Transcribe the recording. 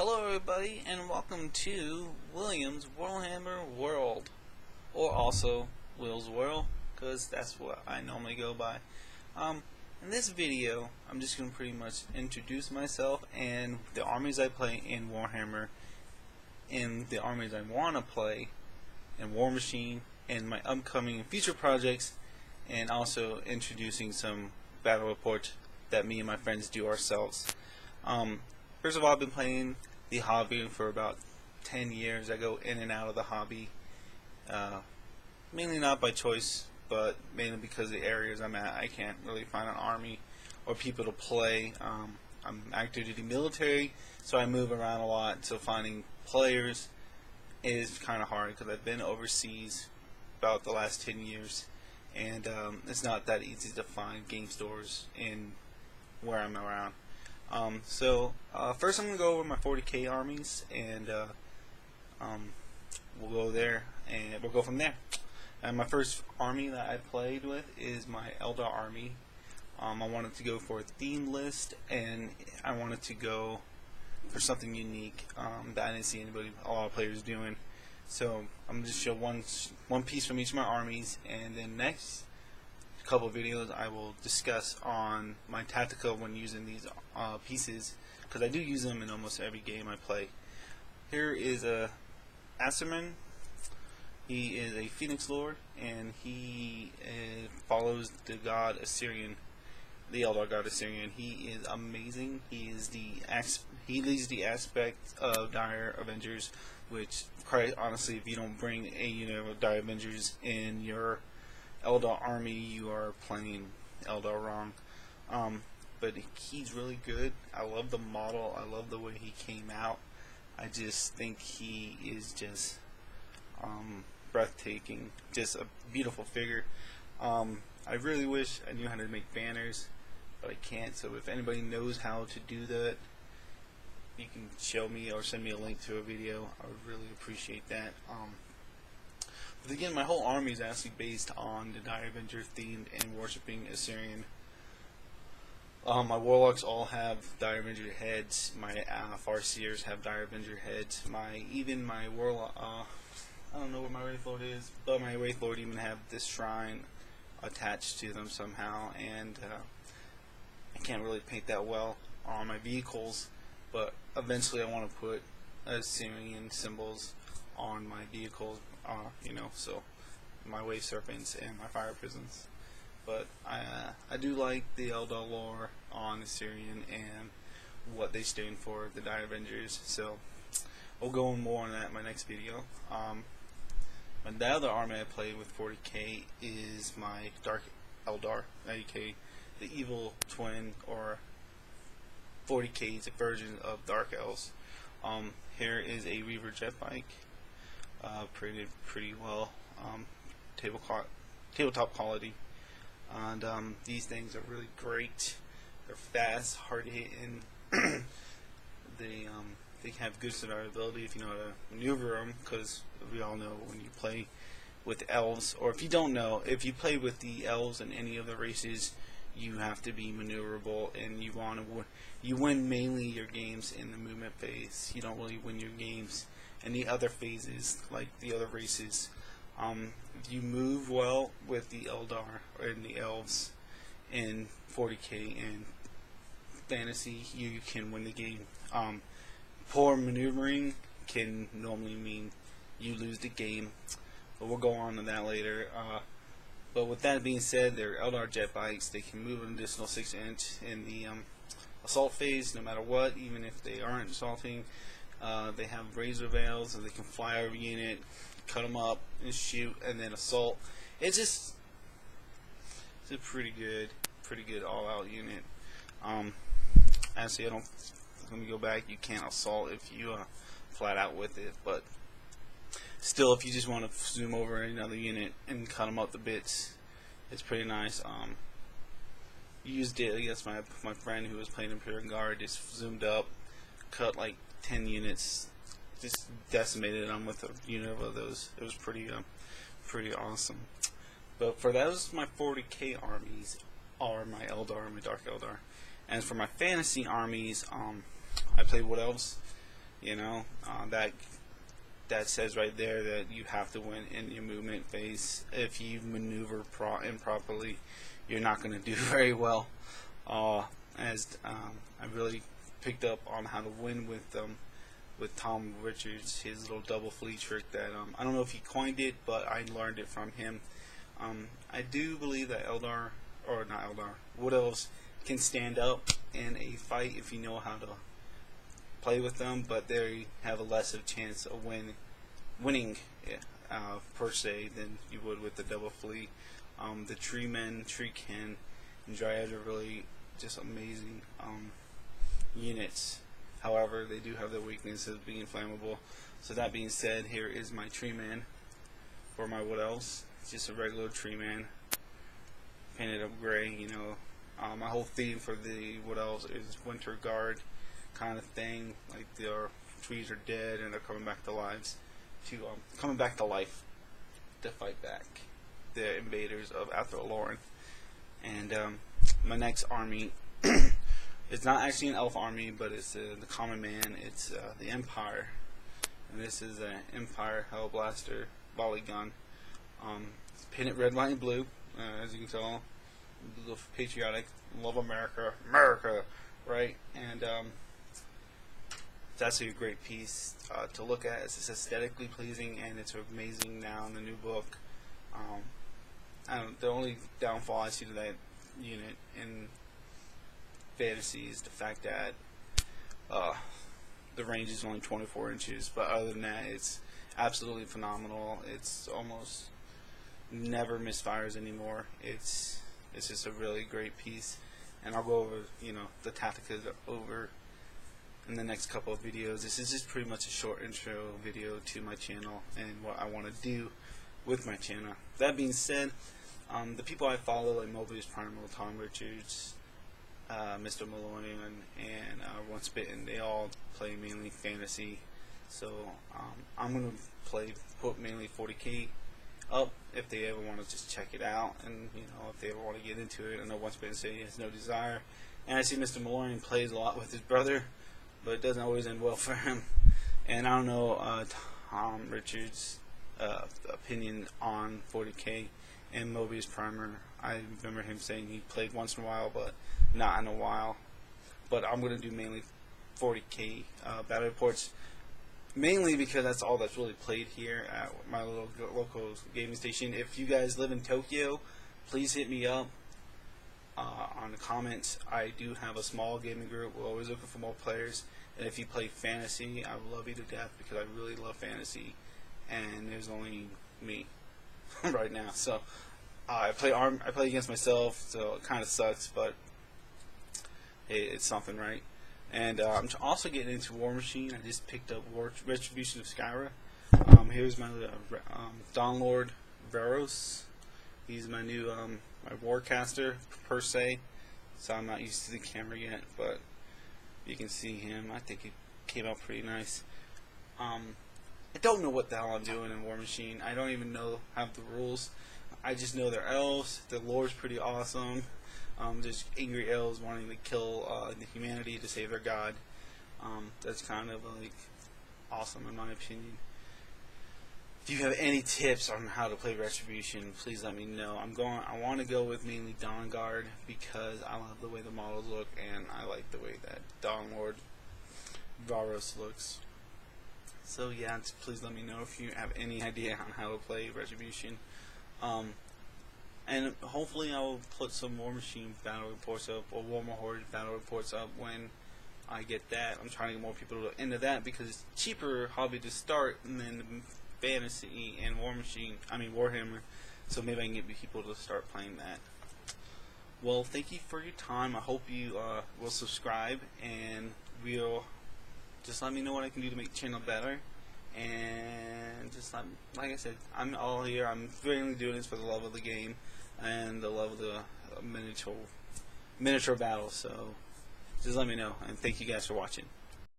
Hello everybody and welcome to William's Warhammer World, or also Will's World, because that's what I normally go by. In this video I'm just going to pretty much introduce myself and the armies I play in Warhammer, and the armies I want to play in War Machine, and my upcoming and future projects, and also introducing some battle reports that me and my friends do ourselves. First of all, I've been playing the hobby for about 10 years. I go in and out of the hobby, mainly not by choice, but mainly because the areas I'm at, I can't really find an army or people to play. I'm active duty military, so I move around a lot, so finding players is kind of hard because I've been overseas about the last 10 years, and it's not that easy to find game stores in where I'm around. First I'm going to go over my 40k armies, and we'll go there, and we'll go from there. And my first army that I played with is my Eldar army. I wanted to go for a theme list, and I wanted to go for something unique that I didn't see a lot of players doing. So I'm going to just show one piece from each of my armies, and then next couple of videos I will discuss on my tactical when using these pieces, because I do use them in almost every game I play. Here is a Asserman. He is a Phoenix Lord, and he follows the god Assyrian, the Eldar god Assyrian. He is amazing. He leads the aspect of Dire Avengers, which, quite honestly, if you don't bring a unit of Dire Avengers in your Eldar army, you are playing Eldar wrong. But he's really good. I love the model. I love the way he came out. I just think he is just breathtaking. Just a beautiful figure. I really wish I knew how to make banners, but I can't. So if anybody knows how to do that, you can show me or send me a link to a video. I would really appreciate that. But again, my whole army is actually based on the Dire Avenger themed and worshipping Assyrian. My warlocks all have Dire Avenger heads. My Farseers have Dire Avenger heads. Even my warlock, I don't know what my Wraith Lord is, but my Wraith Lord even have this shrine attached to them somehow. And I can't really paint that well on my vehicles, but eventually I want to put Assyrian symbols on my vehicles. So my wave serpents and my fire prisons. But I do like the Eldar lore on Assyrian and what they stand for, the Dire Avengers. So we'll go on more on that in my next video. And the other army I play with 40k is my Dark Eldar, aka the evil twin, or 40k's version of Dark Elves. Here is a Reaver jet bike. Pretty well, tabletop quality, and these things are really great. They're fast, hard to hit, and they have good survivability if you know how to maneuver them, because we all know when you play with elves, or if you don't know, if you play with the elves and any other races, you have to be maneuverable, and you win mainly your games in the movement phase. You don't really win your games and the other phases, like the other races. If you move well with the Eldar and the Elves in 40k and fantasy, you can win the game. Poor maneuvering can normally mean you lose the game, but we'll go on to that later. But with that being said, they're Eldar jet bikes. They can move an additional 6 inch in the assault phase, no matter what, even if they aren't assaulting. They have razor veils, and they can fly over a unit, cut them up, and shoot, and then assault. It's a pretty good all-out unit. Actually, let me go back. You can't assault if you flat out with it, but still, if you just want to zoom over another unit and cut them up to bits, it's pretty nice. Used it against my friend who was playing Imperial Guard. Just zoomed up, cut like 10 units, just decimated them with a unit of those. It was pretty awesome. But for those, my 40k armies are my Eldar, my Dark Eldar. And for my fantasy armies, I play Wood Elves. You know, that says right there that you have to win in your movement phase. If you maneuver improperly, you're not going to do very well. I really picked up on how to win with Tom Richards, his little double fleet trick that I don't know if he coined it, but I learned it from him. I do believe that Wood Elves can stand up in a fight if you know how to play with them, but they have a less of a chance of winning per se than you would with the double fleet. The Treemen, Treekin, and Dryads are really just amazing units. However, they do have their weakness of being flammable. So that being said, here is my Treeman for my Wood Elves. It's just a regular Treeman, painted up gray. You know, my whole theme for the Wood Elves is Winter Guard kind of thing. Like their trees are dead and they're coming back to life to fight back the invaders of Athraloran. And my next army, it's not actually an elf army, but it's the common man. It's the Empire, and this is an Empire Hellblaster volley gun. It's painted red, white, and blue, as you can tell. Patriotic, love America, right? And it's actually a great piece to look at. It's just aesthetically pleasing, and it's amazing now in the new book. The only downfall I see to that unit in fantasy is the fact that the range is only 24 inches, but other than that, it's absolutely phenomenal. It's almost never misfires anymore. It's just a really great piece, and I'll go over the tacticas over in the next couple of videos. This is just pretty much a short intro video to my channel and what I want to do with my channel. That being said, the people I follow, like Mobius Primal, Tom Richards, Mr. Maloney, and Once Bitten, they all play mainly fantasy. So I'm gonna put mainly 40k up if they ever want to just check it out, and if they ever want to get into it. I know Once Bitten said he has no desire, and I see Mr. Maloney plays a lot with his brother, but it doesn't always end well for him. And I don't know Tom Richards' opinion on 40k and Mobius Primer. I remember him saying he played once in a while, but not in a while. But I'm going to do mainly 40k battle reports, mainly because that's all that's really played here at my little local gaming station. If you guys live in Tokyo, please hit me up on the comments. I do have a small gaming group. We're always looking for more players. And if you play fantasy, I love you to death because I really love fantasy. And there's only me right now. So I play against myself, so it kind of sucks, but hey, it's something, right? And I'm also getting into War Machine. I just picked up Retribution of Skyra. Here's my Dawn Lord Varos. He's my new my Warcaster per se. So I'm not used to the camera yet, but you can see him. I think it came out pretty nice. I don't know what the hell I'm doing in War Machine. I don't even have the rules. I just know they're elves. The lore's pretty awesome. There's angry elves wanting to kill the humanity to save their god. That's kind of like awesome in my opinion. If you have any tips on how to play Retribution, please let me know. I want to go with mainly Dawn Guard because I love the way the models look, and I like the way that Dawn Lord Varos looks. So yeah, please let me know if you have any idea on how to play Retribution. And hopefully I will put some War Machine battle reports up, or Warhammer Horde battle reports up when I get that. I'm trying to get more people into that because it's cheaper hobby to start than fantasy and Warhammer. So maybe I can get people to start playing that. Well, thank you for your time. I hope you will subscribe, and just let me know what I can do to make the channel better. And just like I said, I'm all here. I'm really doing this for the love of the game and the love of the miniature battle. So just let me know, and thank you guys for watching.